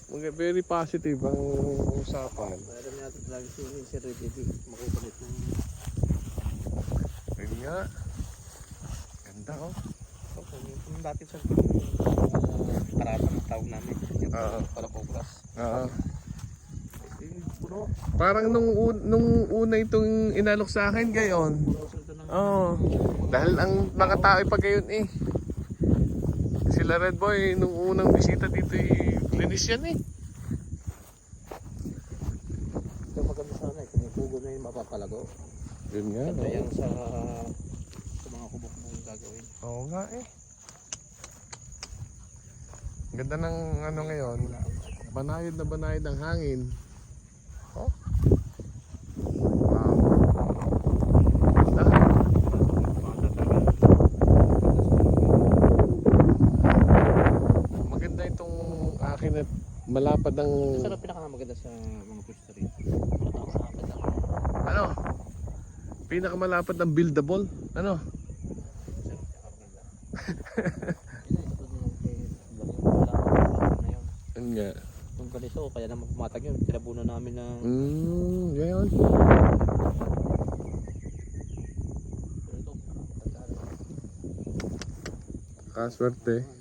Very positive ang usapan. Meron natin lagi si Red makukulit ng... Ayun nga. Ganda oh. Kung dati sa karatan ng tawag namin. Yung palapogras. Puro. Parang nung una itong inalok sa akin gayon. Oo. Dahil ang mga tao pa gayon eh. Sila Red Boy nung unang bisita dito eh. Linis yan eh. Ito maganda sana eh. Kumukugo na yung mapapalago. Yun nga. Ganda No? yan sa mga kubok mong gagawin. Oo nga eh. Ganda ng ano ngayon. Banayad na banayad ang hangin. Oh. Wow. Ganda. Maganda itong akin at malapad ang... Ito na pinakamaganda sa mga pusta rin. Ano? Pinakamalapad ang buildable. Ano? Ano nga? Yung kaliso, kaya naman pumatag yun. Tinabunan namin ng... Gayon. Kaswerte.